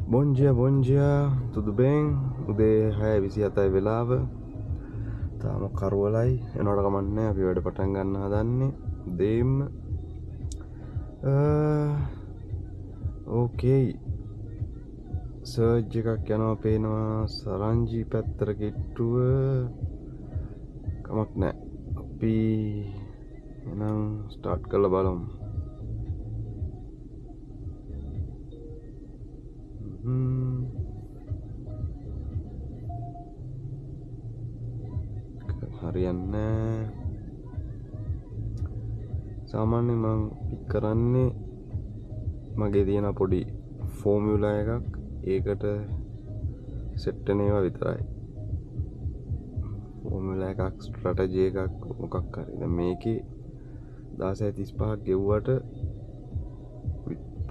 Bom dia, tudo bem? උදේ 6:27 වෙලාව. තාම කරවලයි. එනකොට කමන්නේ අපි වැඩ පටන් ගන්න හදන්නේ. උදේම. ඕකේ. සර්ච් එකක් යනවා පේනවා සරංජි පැත්තට කිට්ටුව. කමක් නැහැ. අපි එහෙනම් ස්ටාර්ට් කරලා බලමු. හරියන්නේ සාමාන්‍යයෙන් මම පික් කරන්නේ මගේ තියෙන පොඩි ෆෝමියුලා එකක් ඒකට සෙට් වෙන ඒවා විතරයි. ෆෝමියුලා එකක් ස්ට්‍රැටජි එකක් මොකක් හරි. දැන් මේකේ 1635ක් ගෙව්වට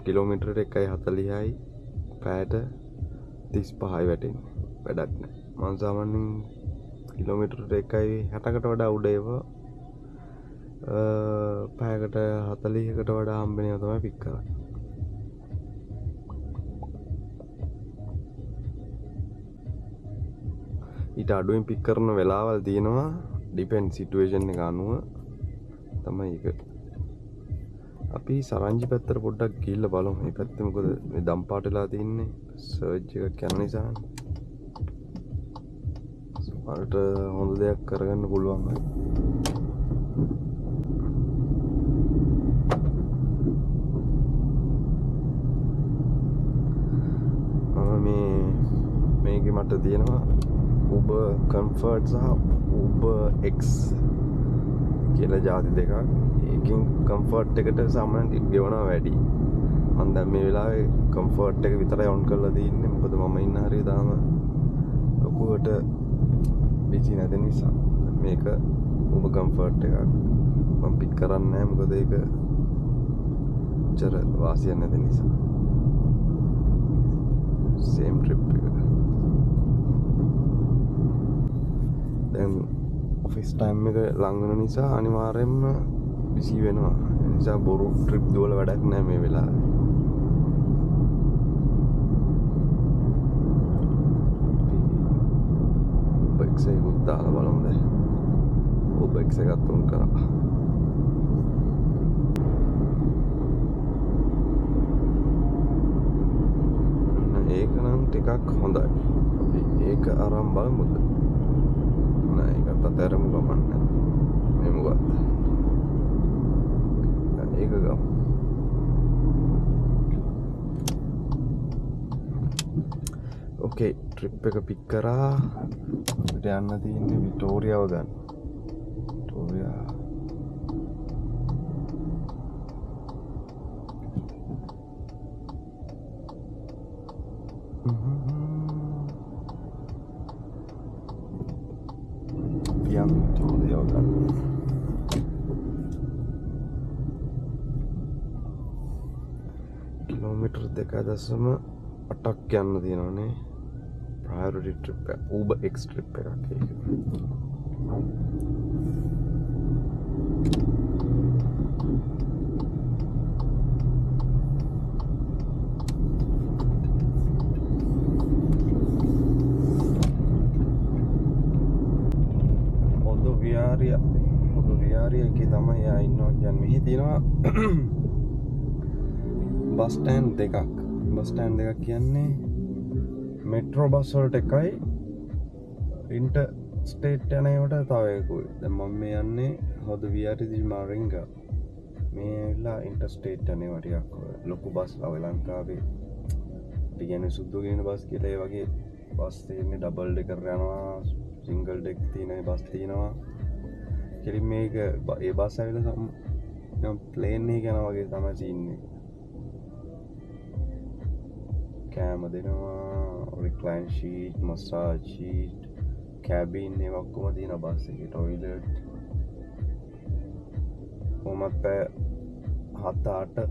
කිලෝමීටරට 1.40යි පැයට 35යි වැටෙන්නේ. වැඩක් නැහැ. මම සාමාන්‍යයෙන් කිලෝමීටරට 1.60කට වඩා උඩ ඒවා පැයකට 40කට වඩා හම්බෙන ඒවා තමයි පික් කරන්නේ. ඊට අඩුවෙන් පික් කරන වෙලාවල් තියෙනවා. ඩිපෙන්ඩ් සිටුේෂන් එක අනුව තමයි ඒක. අපි සරංජි පැත්තට පොඩ්ඩක් ගිහිල්ලා බලමු. මේ පැත්තේ මොකද මේ දම් පාට වෙලා තින්නේ සර්ච් එකක් යන නිසා. සමහරට හොඳ දෙයක් කරගන්න පුළුවන්. මේකේ මට තියෙනවා Uber Comfort සහ Uber X කියලා જાති දෙකක්. ඒකෙන් කම්ෆර්ට් එකට සාමාන්‍යයෙන් ගෙවනවා වැඩි. මම දැන් මේ වෙලාවේ කම්ෆර්ට් එක විතරයි ඔන් කරලා තියෙන්නේ. මොකද මම ඉන්න හරිය තාම ලොකුවට බිසි නැති නිසා. මේක Uber Comfort එකක්. මම පික් කරන්නේ නැහැ මොකද ඒක චර වාසියක් නැති නිසා. same trip එක. දැන් ඔෆිස් ටයිම් එක ලඟ වෙන නිසා අනිවාර්යයෙන්ම බිසි වෙනවා. ඒ නිසා බොරු ට්‍රිප් දුවල වැඩක් නැහැ මේ වෙලාවේ. බයික් එක දාලා බලමු දැන්. බයික් එකත් උන් කරා. ඒක නම් ටිකක් හොඳයි. අපි ඒක අරන් බලමුද? නෑ ඒකත් අතරම ගමන් නෑ. මේ මොකක්ද? ඒක ගමු. ඕකේ ට්‍රිප් එක පික් කරා. අපිට යන්න තියෙන්නේ වික්ටෝරියාව ගන්න. වික්ටෝරියා කිලෝමීටර් 2.8ක් යන්න තියෙනවානේ. ප්‍රයොරිටි ට්‍රිප් එක Uber X ට්‍රිප් එකක් ඒක. විහාරිය එකේ තමයි යා ඉන්නවා. දැන් මෙහි තියෙනවා බස් ස්ටෑන්ඩ් දෙකක්. බස් ස්ටෑන්ඩ් දෙකක් කියන්නේ මෙට්‍රෝ බස් වලට එකයි ඉන්ටර් ස්ටේට් යන ඒවට තව එකකුයි. දැන් මම මේ යන්නේ හොද විහාරියදී මාරින්ග. මේ ඇවිල්ලා ඉන්ටර් ස්ටේට් යන ඒවා ටිකක් ලොකු බස් ලව ලංකාවේ අපි කියන්නේ සුදු කියන බස් කියලා ඒ වගේ බස් තියෙන්නේ ඩබල් ඩෙකර් යනවා, සිංගල් ඩෙක් තියෙන බස් තියෙනවා. කෙලින් මේක ඒ බස් ඇවිල්ලා නම් ප්ලේන් එක යනවා වගේ තමයි තියෙන්නේ. කෑම දෙනවා, රික්ලයින් ෂීට්, මසාජ් ෂීට්, කැබින් ඒවා ඔක්කොම තියෙන බස් එකේ. ටොයිලට් කොහොමත් පැය 7-8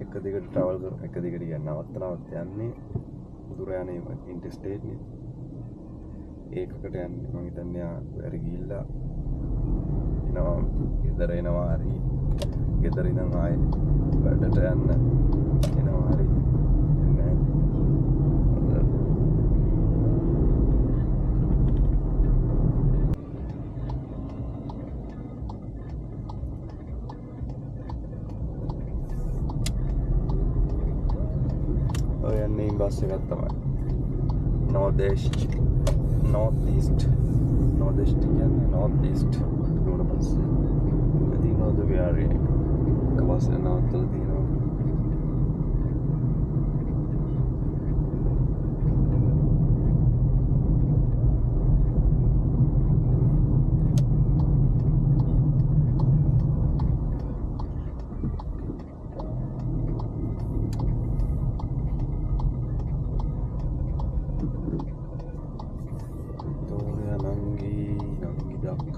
එක දිගට ට්‍රැවල් කරන එක දිගට නවත්ත යන්නේ දුර යන ඉන්ටර් ස්ටේට් නේ. ඒකකට යන්නේ මම හිතන්නේ හරි ගිහිල්ලා එනවා ගෙදර එනවා හරි ගෙදර ඉඳන් ආයේ වැඩට යන්න එනවා හරි ඔය යන්නේ බස් එකක් තමයි. Northeast කියන්නේ Northeast උඩ බස් එක. ඉතින් නෝද විහාරයේ කවස් නවත්තලා තියෙනවා.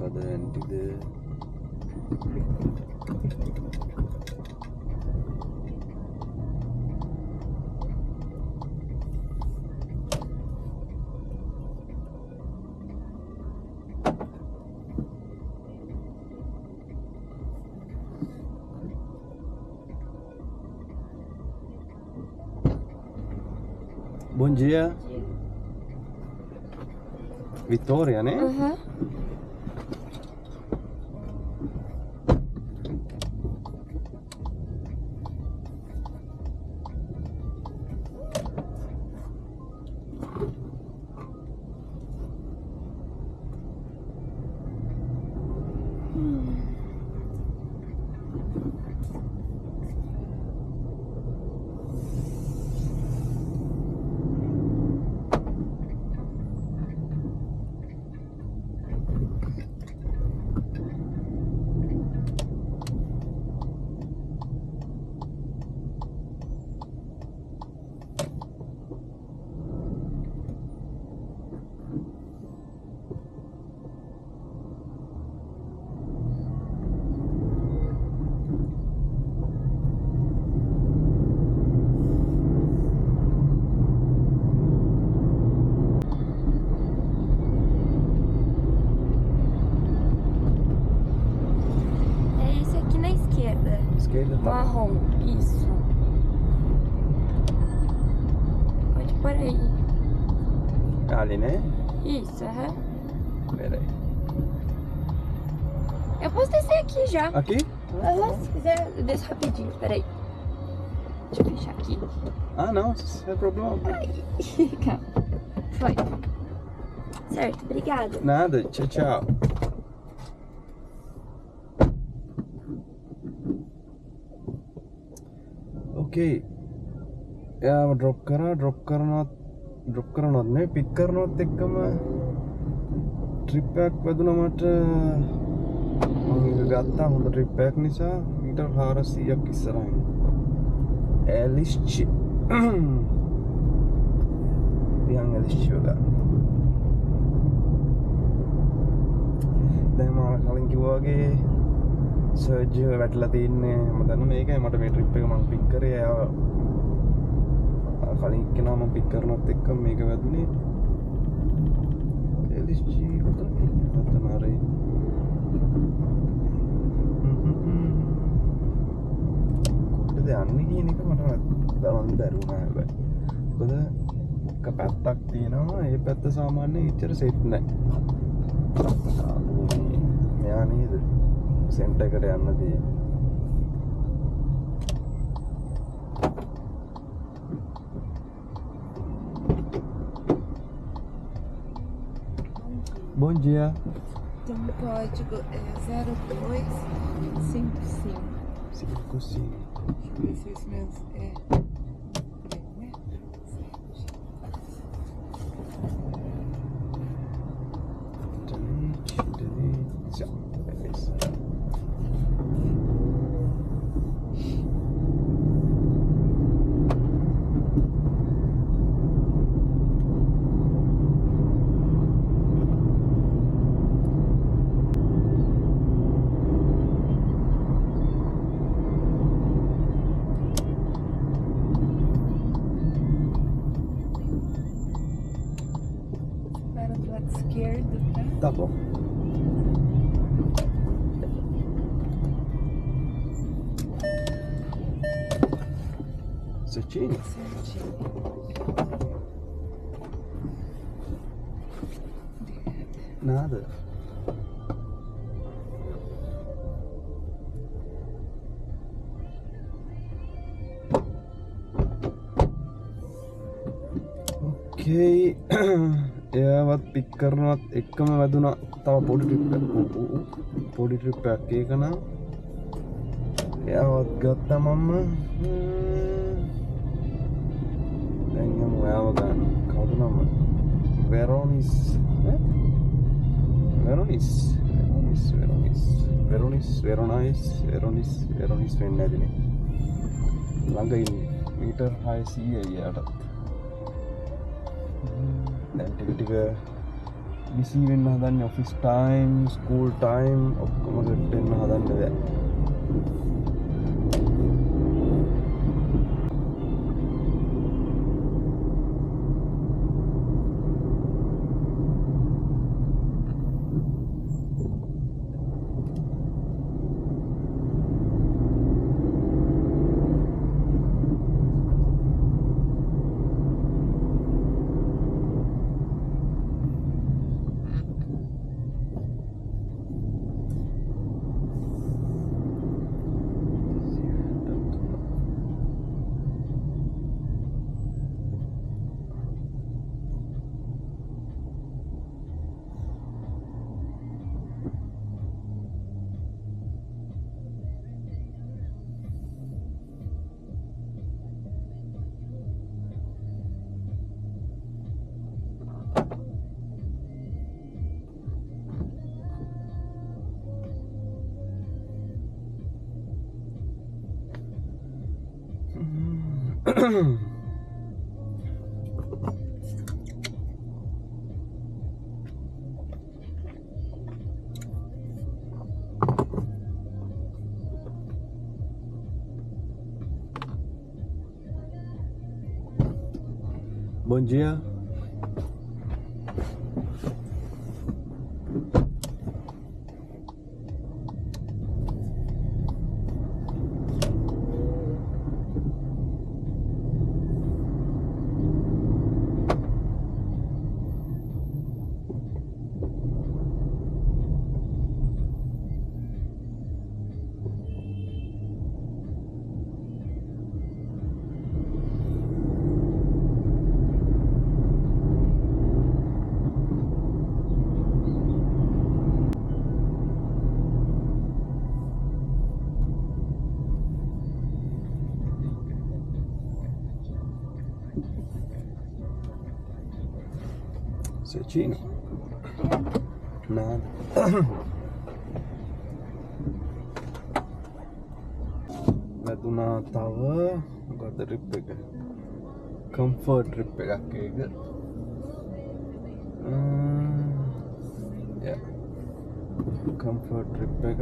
Kada anti de Bom dia. Vitória, né? Esquerda, tá? Marrom, isso. Pode por aí. Ali, né? Isso, aham. Pera aí. Eu posso descer aqui já. Aqui? Aham, se quiser, eu desço rapidinho. Pera aí. Deixa eu fechar aqui. Ah, não, sem problema. Ai, calma. Foi. Certo, obrigada. Nada, tchau, tchau. Okay या drop කරනවත් නෙවෙයි pick කරනවත් එක්කම trip එකක් වැදුනා මට මම ඒක ගත්තා හොඳ trip එකක් නිසා මීටර් 400ක් ඉස්සරහින් එලිස්චි පියන් එලිස්චි වල දැන් මම කලින් කිව්වා වගේ සර්ජ් වැටලා තින්නේ මම දන්න මේකයි මට මේ ට්‍රිප් එක මම පික් කරේ කලින් කෙනා මම පික් කරනවත් එක්ක මේක වැදුනේ LSG තමයි කොහෙද යන්නේ කියන එක මට දරන්න බැරි වුණා හැබැයි මොකද එක පැත්තක් තියෙනවා ඒ පැත්ත සාමාන්‍යයෙන් ඉච්චර සෙට් නැහැ මෙයා නේද सेंटर एකට යන්න තියෙන්නේ Bom dia. Tem um código 0255. 55. Deixa eu ver se esse mesmo é. Delete. Beleza. Esquerdo, tá? Tá bom. Certinho? Certinho. Nada. ඕකේ එයාවත් පික් කරනවත් එක්කම වැදුනා තව පොඩි ට්‍රිප් එකක් ඒකනම් එයාවත් ගත්තා මම දැන් යමු එයාව ගන්න කවුද නම වෙරොනිස් වෙන්න ඇතිනේ ළඟ ඉන්නේ මීටර් 600 එයාට දැන් ටික බිසි වෙන්න හදන්නේ ඔෆිස් ටයිම් ස්කූල් ටයිම් ඔක්කොම සෙට් වෙන්න හදන්නේ දැන් Bom dia. Cecchino. Nada. වැදුනා තව මොකද ට්‍රිප් එක කම්ෆර්ට් ට්‍රිප් එකක් ඒක කම්ෆර්ට් ට්‍රිප් එක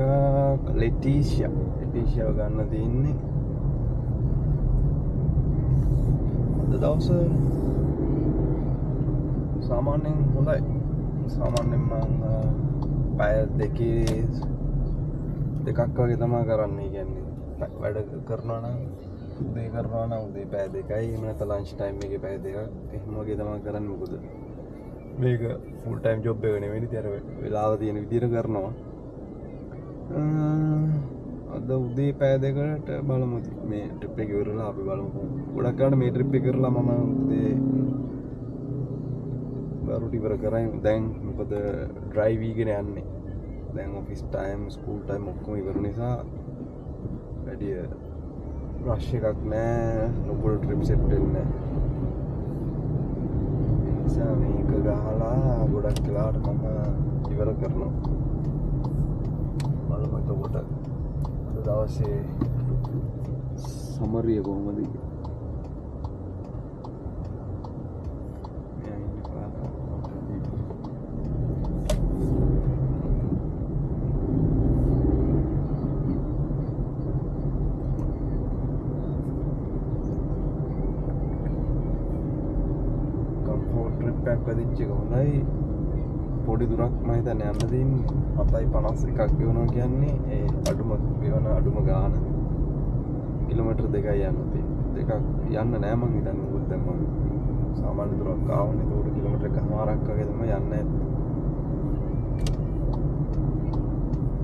ලෙටිෂියාව ගන්න තියෙන්නේ අද දවස සාමාන්‍යයෙන් හොඳයි සාමාන්‍යයෙන් මම පැය දෙකක් වගේ තමයි කරන්නේ කියන්නේ වැඩ කරනවා නම් උදේ කරනවා නම් උදේ පැය දෙකයි එහෙම නැත්නම් ලන්ච් ටයිම් එකේ පැය දෙකක් එහෙම වගේ තමයි කරන්නේ මොකද මේක ෆුල් ටයිම් ජොබ් එක නෙවෙයි ඉතින් අර වෙලාව තියෙන විදිහට කරනවා අද උදේ පැය දෙකකට බලමු මේ ට්‍රිප් එක ඉවරලා අපි බලමු ගොඩක් කරලා මේ ට්‍රිප් එක කරලා මම උදේ බරුටි ඉවර කරයි දැන් මොකද ඩ්‍රයිව් වීගෙන යන්නේ දැන් ඔෆිස් ටයිම් ස්කූල් ටයිම් ඔක්කොම ඉවර නිසා වැඩි රෂ් එකක් නෑ ලොකු ට්‍රිප් සෙට් වෙන්නේ ඒ නිසා මේක ගහලා ගොඩක් වෙලාවට මම ඉවර කරනවා බලමු එතකොට අද දවසේ සමරිය කොහොමද පැදිච්චක හොඳයි පොඩි දුරක් මම හිතන්නේ යන්න තියෙන්නේ 7:51ක් ගෙවනවා කියන්නේ ඒ අඩුම ගාන කිලෝමීටර් 2යි යන්න තියෙන්නේ දෙකක් යන්න නෑ මං හිතන්නේ මොකද දැන් මම සාමාන්‍ය දුරක් ආවනේ ඒක කිලෝමීටර් එකමාරක් වගේ තමයි යන්නේ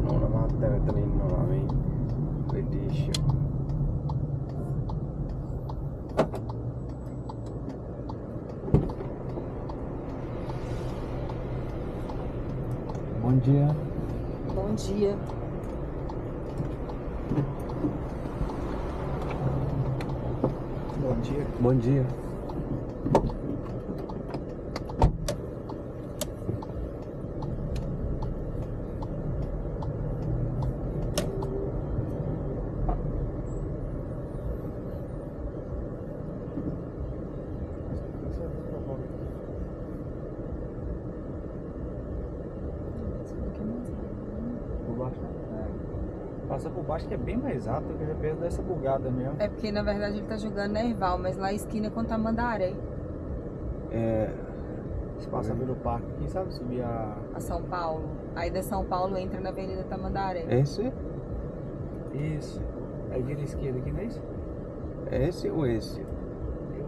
නෝන මහත්තයා මෙතන ඉන්නවා මේ ලෙටිෂියා Bom dia. Bom dia. Bom dia. Bom dia. Por baixo. Passa por baixo que é bem mais rápido, que o GPS dá essa bugada mesmo. É porque na verdade ele tá jogando Nerval, mas lá a esquina é com Tamandaré, É, Você passa pelo parque aqui, sabe? Subir a São Paulo. Aí da São Paulo entra na Avenida Tamandaré. esse? Isso. Aí vira esquerda aqui, não é isso? Esse ou esse? E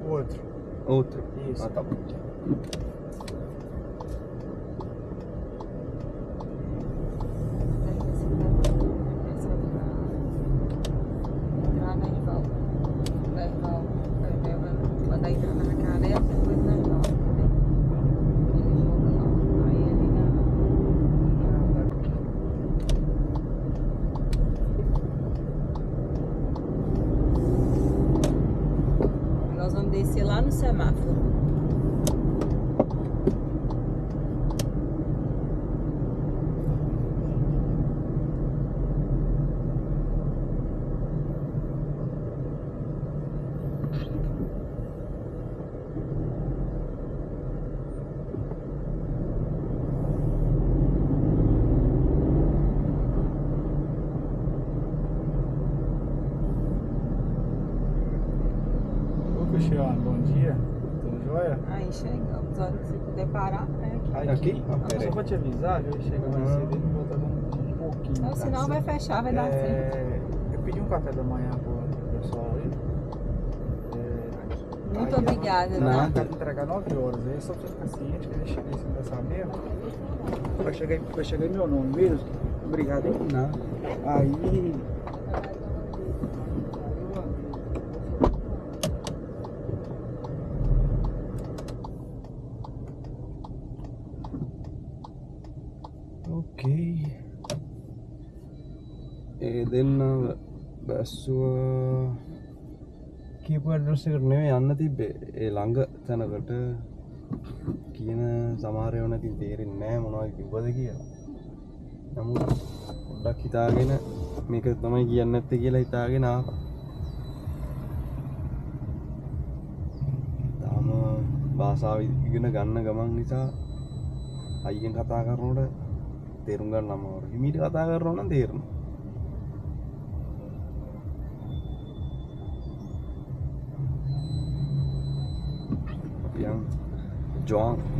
o outro. Outro? Isso. Ah, tá bom. Entrar na Nerval. Nerval. Manda entrar na Jacaré, depois na Nerval. Ele joga lá. Aí ele nós vamos descer lá no semáforo. Ô, Cristiano, bom dia. Tudo jóia? Aí chegamos. A hora que você puder parar, é aqui. Aqui? Ah, pera Só aí. pra te avisar, eu ia chegar mais cedo e vou voltar um pouquinho. Não, senão vai fechar, vai dar certo. Eu pedi um café da manhã pro pessoal aí. Muito Aí obrigada, ela Nada. vai entregar 9 horas. Aí é só pra ficar ciente que ele chega em cima dessa mesa. Vai chegar em meu nome mesmo. Obrigado, hein? Nada. Aí. Ok. ඒ දෙන්න බැස්සුව කීප address එකට නෙවෙයි යන්න තිබ්බේ ඒ ළඟ තැනකට කියන සමහර ඒවා නැති තේරෙන්නේ නැහැ මොනවද කිව්වද කියලා. නමුත් පොඩ්ඩක් හිතාගෙන මේක තමයි කියන්නේ නැත්තේ කියලා හිතාගෙන ආවා. තාම භාෂාව ඉගෙන ගන්න ගමන් නිසා අයියෙන් කතා කරනකොට තේරුම් ගන්න අමාරුයි. හිමීට කතා කරනවා නම් තේරෙනවා. යම්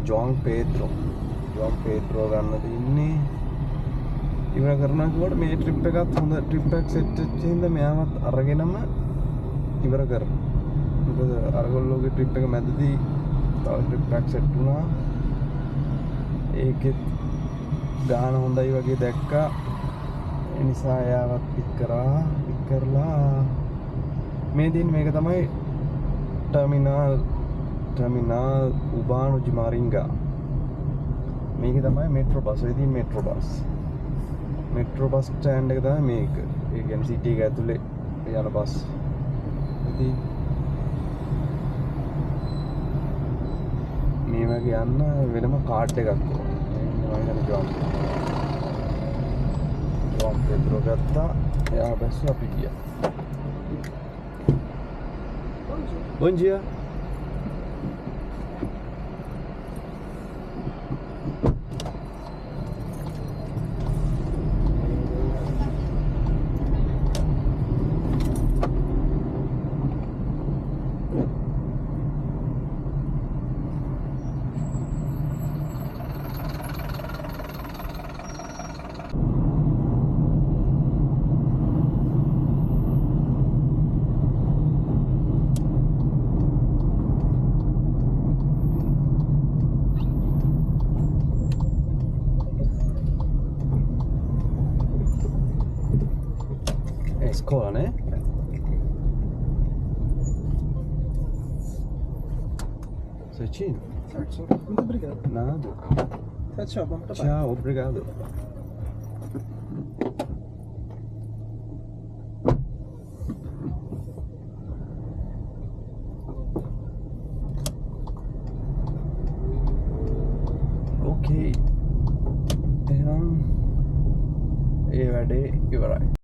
ජොන් පේද්‍රෝ ගන්න තින්නේ ඉවර කරනවා කිව්වට මේ ට්‍රිප් එකත් හොඳ ට්‍රිප් එකක් සෙට් වෙච්ච හින්දා මෙයාවත් අරගෙනම ඉවර කරනවා. මොකද අරගොල්ලෝගේ ට්‍රිප් එක මැදදී තව ට්‍රිප් එකක් සෙට් වුණා. ඒකෙත් ගාන හොඳයි වගේ දැක්කා. ඒ නිසා එයාවත් පික් කරලා මේ දින් මේක තමයි ටර්මිනල් උබානු ජිමාරින්ගා. මේක තමයි මෙට්‍රෝ බස්. ඒ ඉතින් මෙට්‍රෝ බස් ස්ටෑන්ඩ් එක තමයි මේක. ඒ කියන්නේ සිටි එක ඇතුලේ යන බස්. ඉතින් මේ වගේ යන්න වෙනම කාඩ් එකක් ඕන. මම හිතන්නේ ජොන් පෙද්‍රෝ ගත්තා. එයා බැස්ස අපි ගියා. Bom dia. Scuola, né? Certinho? Certo, muito obrigado. Nada. Tchau, bom trabalho. Tchau, obrigado. Okay. එහෙනම් ඒ වැඩේ ඉවරයි.